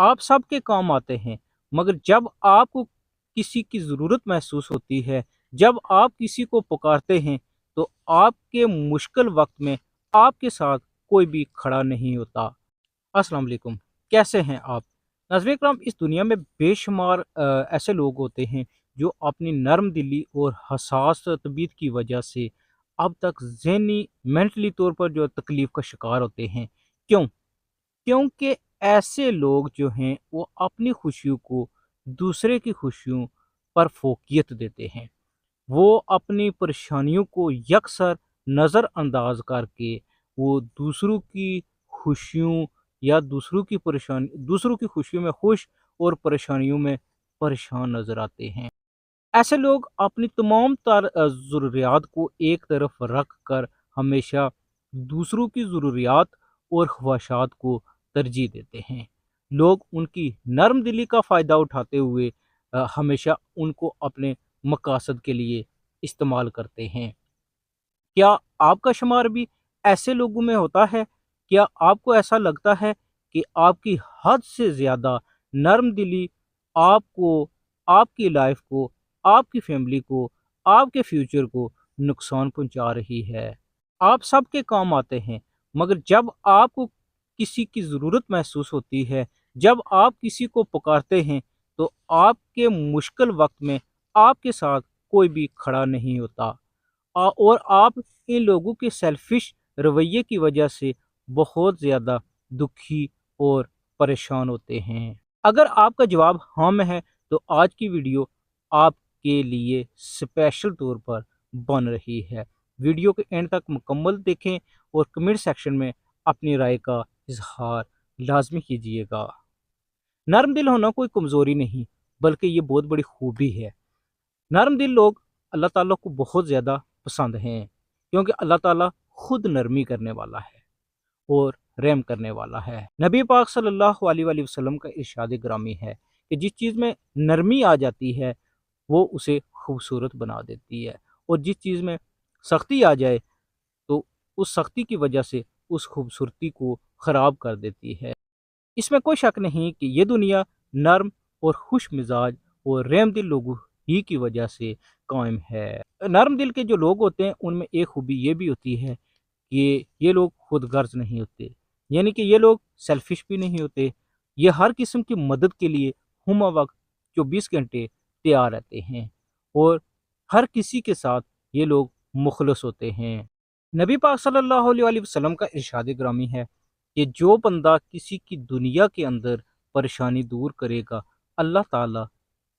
आप सबके काम आते हैं, मगर जब आपको किसी की ज़रूरत महसूस होती है, जब आप किसी को पुकारते हैं, तो आपके मुश्किल वक़्त में आपके साथ कोई भी खड़ा नहीं होता। अस्सलाम वालेकुम, कैसे हैं आप? नाज़रीन इकराम, इस दुनिया में बेशुमार ऐसे लोग होते हैं जो अपनी नरम दिली और हसास तबीयत की वजह से अब तक ज़हनी मेंटली तौर पर जो तकलीफ़ का शिकार होते हैं। क्यों? क्योंकि ऐसे लोग जो हैं वो अपनी खुशियों को दूसरे की खुशियों पर फ़ोकियत देते हैं। वो अपनी परेशानियों को यकसर नज़रअंदाज करके वो दूसरों की खुशियों या दूसरों की खुशियों में खुश और परेशानियों में परेशान नज़र आते हैं। ऐसे लोग अपनी तमाम ज़रूरियात को एक तरफ रख कर हमेशा दूसरों की ज़रूरियात और ख्वाहिशात को तरजीह देते हैं। लोग उनकी नरम दिली का फ़ायदा उठाते हुए हमेशा उनको अपने मकासद के लिए इस्तेमाल करते हैं। क्या आपका शुमार भी ऐसे लोगों में होता है? क्या आपको ऐसा लगता है कि आपकी हद से ज़्यादा नरम दिली आपको, आपकी लाइफ को, आपकी फैमिली को, आपके फ्यूचर को नुकसान पहुंचा रही है? आप सबके काम आते हैं, मगर जब आपको किसी की ज़रूरत महसूस होती है, जब आप किसी को पुकारते हैं, तो आपके मुश्किल वक़्त में आपके साथ कोई भी खड़ा नहीं होता। और आप इन लोगों के सेल्फिश रवैये की वजह से बहुत ज़्यादा दुखी और परेशान होते हैं। अगर आपका जवाब हाँ में है, तो आज की वीडियो आपके लिए स्पेशल तौर पर बन रही है। वीडियो के एंड तक मुकम्मल देखें और कमेंट सेक्शन में अपनी राय का इजहार लाजमी कीजिएगा। नरम दिल होना कोई कमज़ोरी नहीं, बल्कि ये बहुत बड़ी खूबी है। नरम दिल लोग अल्लाह ताला को बहुत ज़्यादा पसंद हैं, क्योंकि अल्लाह ताला खुद नरमी करने वाला है और रहम करने वाला है। नबी पाक सल्लल्लाहु अलैहि वसल्लम का इरशाद ग्रामी है कि जिस चीज़ में नरमी आ जाती है वो उसे खूबसूरत बना देती है, और जिस चीज़ में सख्ती आ जाए तो उस सख्ती की वजह से उस खूबसूरती को ख़राब कर देती है। इसमें कोई शक नहीं कि ये दुनिया नर्म और खुश मिजाज और रहम दिल लोगों ही की वजह से कायम है। नर्म दिल के जो लोग होते हैं उनमें एक खूबी ये भी होती है कि ये लोग खुद गर्ज नहीं होते, यानी कि ये लोग सेल्फिश भी नहीं होते। ये हर किस्म की मदद के लिए हम वक्त 24 घंटे तैयार रहते हैं, और हर किसी के साथ ये लोग मुखलस होते हैं। नबी पाक सल्लल्लाहु अलैहि वसल्लम का इरशाद ग्रामी है कि जो बंदा किसी की दुनिया के अंदर परेशानी दूर करेगा, अल्लाह ताला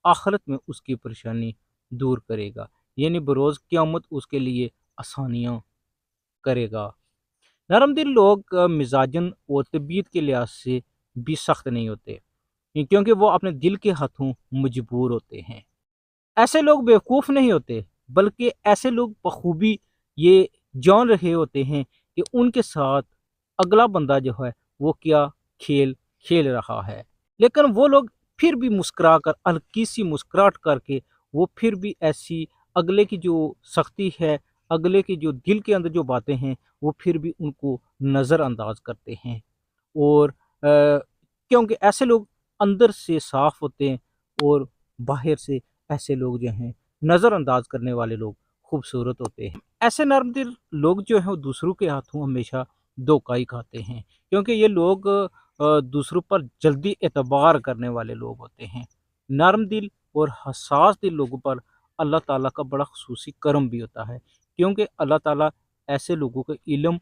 आखिरत में उसकी परेशानी दूर करेगा, यानी बरोज़ क़यामत उसके लिए आसानियाँ करेगा। नरम दिल लोग मिजाजन और तबीयत के लिहाज से भी सख्त नहीं होते, क्योंकि वो अपने दिल के हाथों मजबूर होते हैं। ऐसे लोग बेवकूफ़ नहीं होते, बल्कि ऐसे लोग बखूबी ये जान रहे होते हैं कि उनके साथ अगला बंदा जो है वो क्या खेल खेल रहा है। लेकिन वो लोग फिर भी मुस्कुरा कर, हल्की सी मुस्कुराहट करके, वो फिर भी ऐसी अगले की जो सख्ती है, अगले की जो दिल के अंदर जो बातें हैं, वो फिर भी उनको नज़रअंदाज करते हैं। और क्योंकि ऐसे लोग अंदर से साफ होते हैं, और बाहर से ऐसे लोग जो हैं नज़रअंदाज करने वाले लोग खूबसूरत होते हैं। ऐसे नर्म दिल लोग जो हैं वो दूसरों के हाथों हमेशा धोखा ही खाते हैं, क्योंकि ये लोग दूसरों पर जल्दी एतबार करने वाले लोग होते हैं। नर्म दिल और हसास दिल लोगों पर अल्लाह ताला का बड़ा ख़ुसूसी करम भी होता है, क्योंकि अल्लाह ताला ऐसे लोगों को इल्म,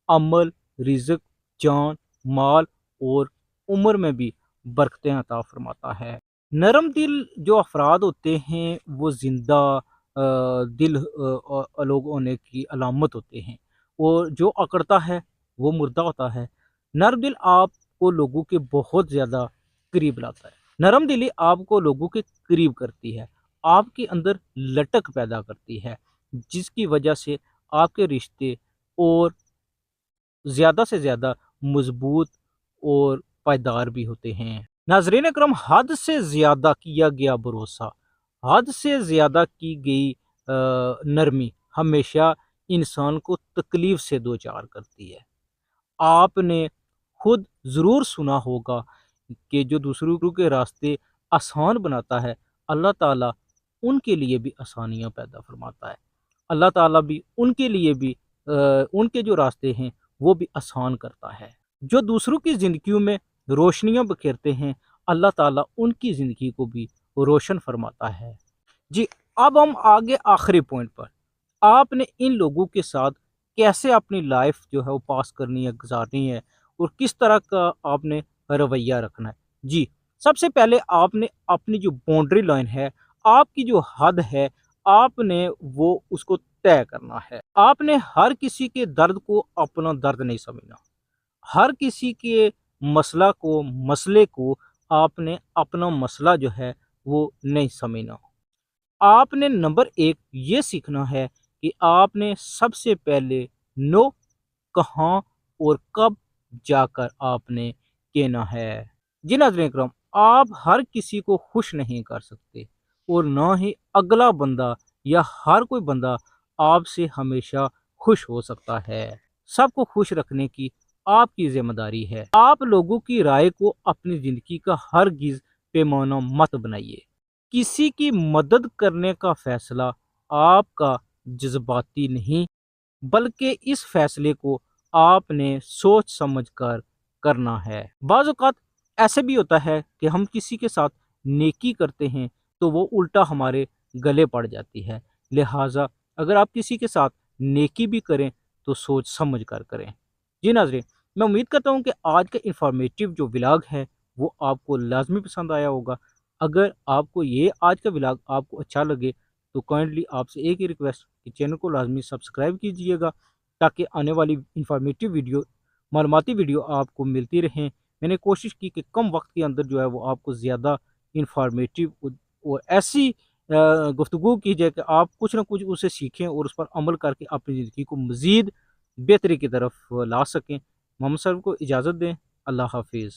अमल, रिज़्क, जान, माल और उम्र में भी बरकतें अता फरमाता है। नरम दिल जो अफराद होते हैं वो ज़िंदा दिल लोग होने की अलामत होते हैं, और जो अकड़ता है वो मुर्दा होता है। नरम दिल आपको लोगों के बहुत ज़्यादा करीब लाता है। नरम दिली आपको लोगों के करीब करती है, आपके अंदर लटक पैदा करती है, जिसकी वजह से आपके रिश्ते और ज़्यादा से ज़्यादा मजबूत और पायदार भी होते हैं। नाज़रीन अकरम, हद से ज़्यादा किया गया भरोसा, हद से ज़्यादा की गई नरमी हमेशा इंसान को तकलीफ़ से दो चार करती है। आपने खुद ज़रूर सुना होगा کہ جو دوسروں کے راستے آسان بناتا ہے، اللہ تعالیٰ ان کے لیے بھی آسانیاں پیدا فرماتا ہے۔ اللہ تعالیٰ بھی ان کے لیے بھی ان کے جو راستے ہیں وہ بھی آسان کرتا ہے۔ جو دوسروں کی زندگیوں میں روشنیاں بکھیرتے ہیں، اللہ تعالیٰ ان کی زندگی کو بھی روشن فرماتا ہے۔ جی، اب ہم آگے آخری پوائنٹ پر، آپ نے ان لوگوں کے ساتھ کیسے اپنی لائف جو ہے وہ پاس کرنی ہے، گزارنی ہے، اور کس طرح کا آپ نے رویہ رکھنا ہے۔ جی، سب سے پہلے آپ نے اپنی جو باؤنڈری لائن ہے، آپ کی جو حد ہے، آپ نے وہ اس کو طے کرنا ہے۔ آپ نے ہر کسی کے درد کو اپنا درد نہیں سمجھنا، ہر کسی کے مسئلے کو آپ نے اپنا مسئلہ جو ہے وہ نہیں سمجھنا۔ آپ نے نمبر ایک یہ سیکھنا ہے کہ آپ نے سب سے پہلے نو کہاں اور کب جا کر آپ نے کہنا ہے۔ جی ناظرین اکرام، آپ ہر کسی کو خوش نہیں کر سکتے، اور نہ ہی اگلا بندہ یا ہر کوئی بندہ آپ سے ہمیشہ خوش ہو سکتا ہے۔ سب کو خوش رکھنے کی آپ کی ذمہ داری ہے۔ آپ لوگوں کی رائے کو اپنی زندگی کا ہرگز پیمانہ مت بنائیے۔ کسی کی مدد کرنے کا فیصلہ آپ کا جذباتی نہیں، بلکہ اس فیصلے کو آپ نے سوچ سمجھ کر کرنا ہے۔ بعض اوقات ایسے بھی ہوتا ہے کہ ہم کسی کے ساتھ نیکی کرتے ہیں تو وہ الٹا ہمارے گلے پڑ جاتی ہے، لہٰذا اگر آپ کسی کے ساتھ نیکی بھی کریں تو سوچ سمجھ کر کریں۔ جی ناظرین، میں امید کرتا ہوں کہ آج کا انفارمیٹیو جو ولاگ ہے وہ آپ کو لازمی پسند آیا ہوگا۔ اگر آپ کو یہ آج کا ولاگ آپ کو اچھا لگے تو کائنڈلی آپ سے ایک ہی ریکویسٹ کہ چینل کو لازمی سبسکرائب کیجئے گا، تاکہ آنے والی انفارمیٹیو ویڈیو، معلوماتی ویڈیو آپ کو ملتی رہیں۔ میں نے کوشش کی کہ کم وقت کے اندر جو ہے وہ آپ کو زیادہ انفارمیٹیو اور ایسی گفتگو کی جائے کہ آپ کچھ نہ کچھ اسے سیکھیں اور اس پر عمل کر کے اپنی زندگی کو مزید بہتری کی طرف لا سکیں۔ محمد صاحب کو اجازت دیں، اللہ حافظ۔